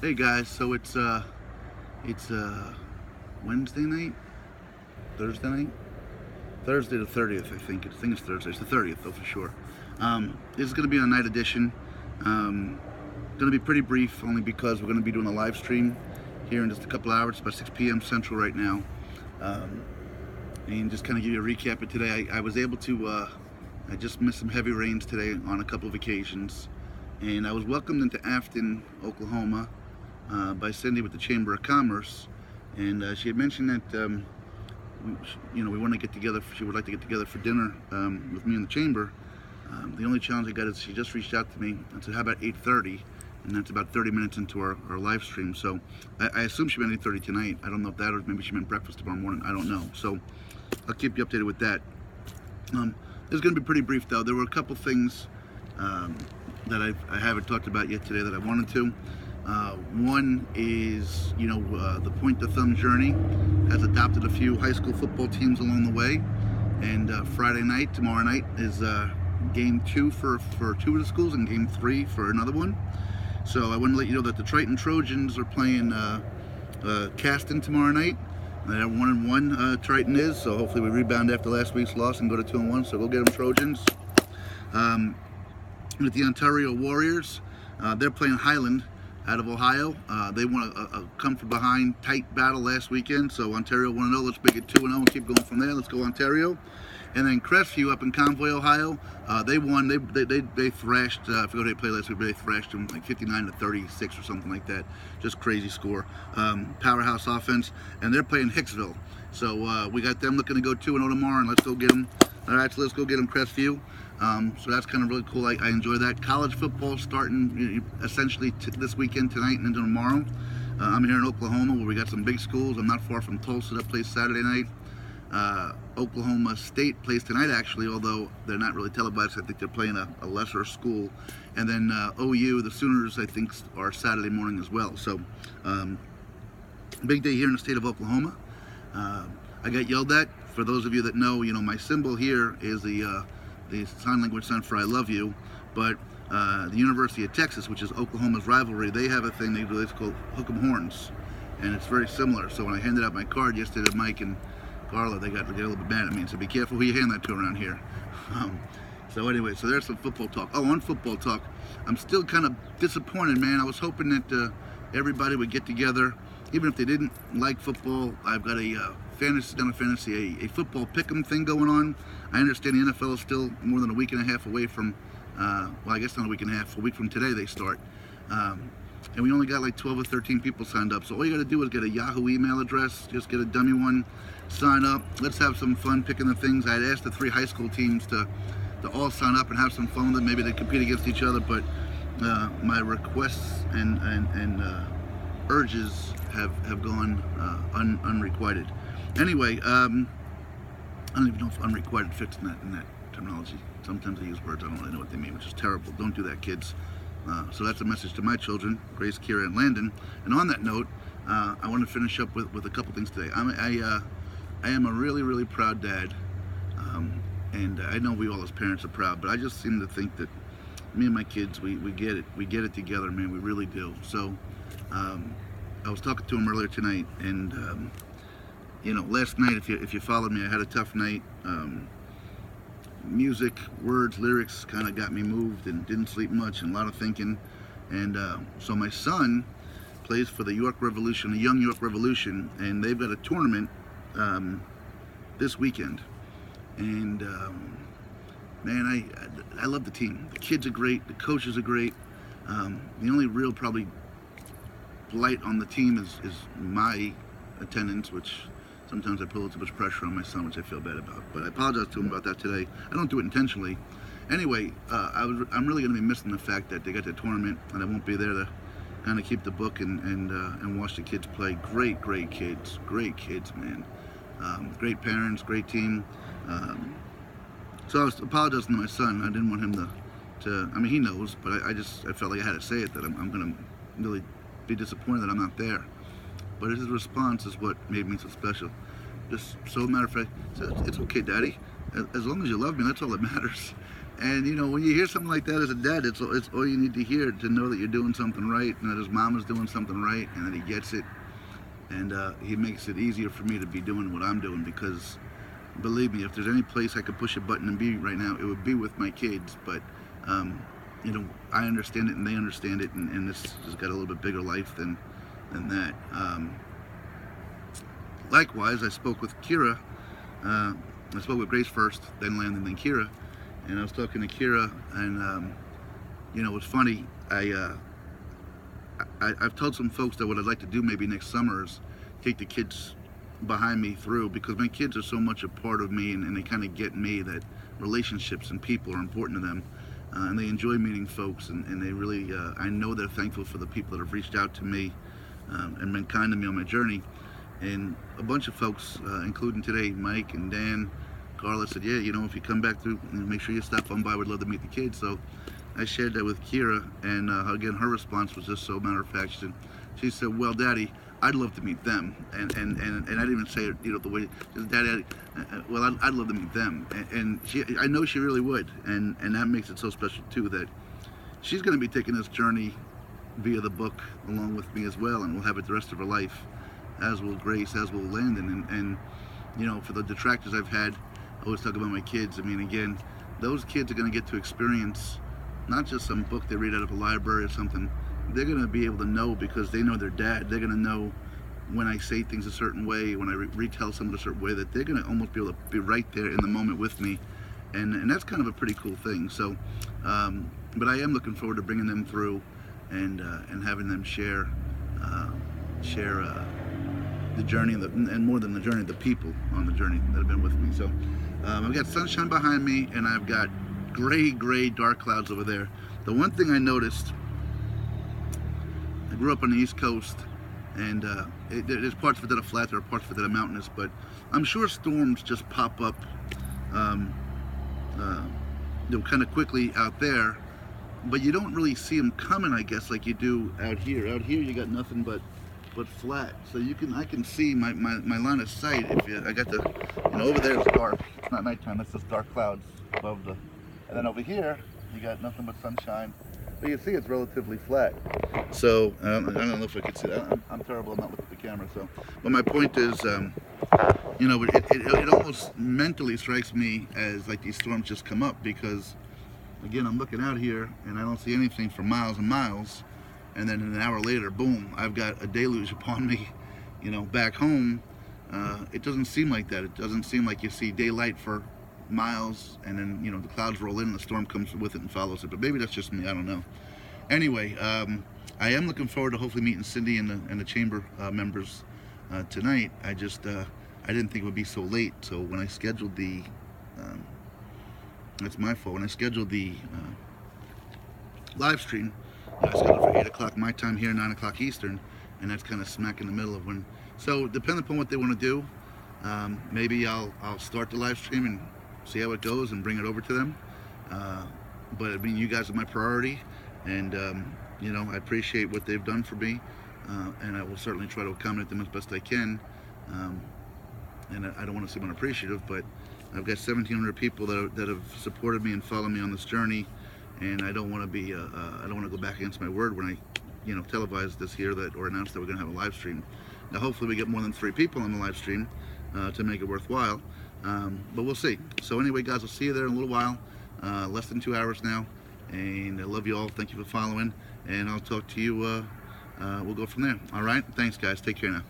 Hey guys, so it's Wednesday night, Thursday night, Thursday the 30th. I think it's Thursday. It's the 30th though for sure. This is going to be a night edition. Going to be pretty brief, only because we're going to be doing a live stream here in just a couple hours. It's about 6 p.m. Central right now, and just kind of give you a recap of today. I was able to. I just missed some heavy rains today on a couple of occasions, and I was welcomed into Afton, Oklahoma, by Cindy with the Chamber of Commerce, and she had mentioned that we want to get together. She would like to get together for dinner with me in the chamber. The only challenge I got is she just reached out to me and said, "How about 8:30?" And that's about 30 minutes into our live stream. So I assume she meant 8:30 tonight. I don't know if that, or maybe she meant breakfast tomorrow morning. I don't know. So I'll keep you updated with that. It's going to be pretty brief though. There were a couple things that I haven't talked about yet today that I wanted to. One is, the Point to Thumb journey has adopted a few high school football teams along the way, and Friday night, tomorrow night, is game 2 for 2 of the schools and game 3 for another one. So I want to let you know that the Triton Trojans are playing Caston tomorrow night. They're 1-1, Triton is, so hopefully we rebound after last week's loss and go to 2-1, so go get them, Trojans. With the Ontario Warriors, they're playing Highland out of Ohio. They won a come from behind tight battle last weekend, so Ontario 1-0. Let's make it 2-0 and keep going from there. Let's go Ontario. And then Crestview up in Convoy, Ohio, they won. They thrashed. I forgot who they played last week, but they thrashed them like 59-36 or something like that. Just crazy score. Powerhouse offense, and they're playing Hicksville. So we got them looking to go 2-0 tomorrow, and let's go get them. All right, so let's go get them, Crestview. So that's kind of really cool. I enjoy that. College football starting essentially this weekend, tonight, and into tomorrow. I'm here in Oklahoma where we got some big schools. I'm not far from Tulsa. That plays Saturday night. Oklahoma State plays tonight, actually, although they're not really televised. I think they're playing a lesser school. And then OU, the Sooners, I think, are Saturday morning as well. So big day here in the state of Oklahoma. I got yelled at. For those of you that know, my symbol here is the sign language sign for I love you. But the University of Texas, which is Oklahoma's rivalry, they have a thing they do. It's called Hook 'em Horns, and it's very similar. So when I handed out my card yesterday to Mike and Carla, they got a little bit mad at me and said, "Be careful who you hand that to around here." So anyway, so there's some football talk. Oh, on football talk, I'm still kind of disappointed, man. I was hoping that everybody would get together, even if they didn't like football. I've got a football pick'em thing going on. I understand the NFL is still more than a week and a half away from, I guess not a week and a half, a week from today they start. And we only got like 12 or 13 people signed up. So all you got to do is get a Yahoo email address, just get a dummy one, sign up. Let's have some fun picking the things. I had asked the 3 high school teams to all sign up and have some fun with it. Maybe they compete against each other, but my requests and urges have gone unrequited. Anyway, I don't even know if unrequited fits in that terminology. Sometimes I use words I don't really know what they mean, which is terrible. Don't do that, kids. So that's a message to my children, Grace, Kira, and Landon. And on that note, I want to finish up with a couple things today. I am a really, really proud dad, and I know we all as parents are proud, but I just seem to think that me and my kids, we get it. We get it together, man. We really do. So I was talking to him earlier tonight, and last night, if you followed me, I had a tough night. Music, words, lyrics kind of got me moved, and didn't sleep much, and a lot of thinking. And so my son plays for the York Revolution, the Young York Revolution, and they've got a tournament this weekend. And man, I love the team. The kids are great. The coaches are great. The only real probably blight on the team is my attendance, which sometimes I put a little too much pressure on my son, which I feel bad about. But I apologize to him about that today. I don't do it intentionally. Anyway, I'm really going to be missing the fact that they got the tournament, and I won't be there to kind of keep the book and watch the kids play. Great kids, man. Great parents, great team. So I was apologizing to my son. I didn't want him to. I mean, he knows, but I felt like I had to say it, that I'm going to really be disappointed that I'm not there. But his response is what made me so special. Just so matter of fact, it's okay, Daddy. As long as you love me, that's all that matters. And you know, when you hear something like that as a dad, it's all you need to hear to know that you're doing something right, and that his mom is doing something right, and that he gets it, and he makes it easier for me to be doing what I'm doing. Because believe me, if there's any place I could push a button and be right now, it would be with my kids. But you know, I understand it and they understand it, and this has got a little bit bigger life than that. Likewise, I spoke with Kira. I spoke with Grace first, then Landon, then Kira, and I was talking to Kira, and you know, it's funny. I've told some folks that what I'd like to do maybe next summer is take the kids behind me through, because my kids are so much a part of me, and they kind of get me that relationships and people are important to them, and they enjoy meeting folks, and they really, I know they're thankful for the people that have reached out to me and been kind to me on my journey. And a bunch of folks, including today, Mike and Dan, Carla, said, yeah, you know, if you come back through, make sure you stop on by. We'd love to meet the kids. So I shared that with Kira, and again, her response was just so matter of fact. She said, well, Daddy, I'd love to meet them. And I didn't even say it, you know, the way, she said, Daddy, well, I'd love to meet them. And I know she really would. And that makes it so special, too, that she's going to be taking this journey via the book along with me as well, and we'll have it the rest of her life, as will Grace, as will Landon. And you know, for the detractors I've had, I always talk about my kids. I mean, again, those kids are going to get to experience not just some book they read out of a library or something. They're going to be able to know, because they know their dad. They're going to know when I say things a certain way, when I retell something a certain way, that they're going to almost be able to be right there in the moment with me. And that's kind of a pretty cool thing. So, but I am looking forward to bringing them through and having them share the journey, and more than the journey, the people on the journey that have been with me. So I've got sunshine behind me, and I've got gray, dark clouds over there. The one thing I noticed, I grew up on the East Coast, and there's parts of it that are flat, there are parts of it that are mountainous, but I'm sure storms just pop up you know, kind of quickly out there, but you don't really see them coming, I guess, like you do out here. Out here you got nothing but flat, so I can see my line of sight. I got the, you know, over there it's dark, it's not nighttime, that's just dark clouds above the, and then over here you got nothing but sunshine, but you see it's relatively flat. So I don't know if I could see that. I'm terrible, I'm not looking at the camera. So, but my point is, you know, it almost mentally strikes me as like these storms just come up, because again, I'm looking out here and I don't see anything for miles and miles, and then an hour later, boom, I've got a deluge upon me. You know, back home, it doesn't seem like that. It doesn't seem like you see daylight for miles, and then, you know, the clouds roll in and the storm comes with it and follows it. But maybe that's just me, I don't know. Anyway, I am looking forward to hopefully meeting Cindy and the chamber members tonight. I didn't think it would be so late, so when I scheduled the, that's my fault, when I scheduled the live stream, I scheduled for 8 o'clock my time here, 9 o'clock Eastern, and that's kind of smack in the middle of when, so depending upon what they want to do, maybe I'll start the live stream and see how it goes and bring it over to them, but I mean, you guys are my priority, and you know, I appreciate what they've done for me, and I will certainly try to accommodate them as best I can, and I don't want to seem unappreciative, but I've got 1,700 people that have supported me and followed me on this journey, and I don't want to be I don't want to go back against my word when I, you know, televise this here or announce that we're going to have a live stream. Now hopefully we get more than 3 people on the live stream to make it worthwhile, but we'll see. So anyway, guys, I'll see you there in a little while, less than 2 hours now, and I love you all. Thank you for following, and I'll talk to you, we'll go from there. All right, thanks guys, take care now.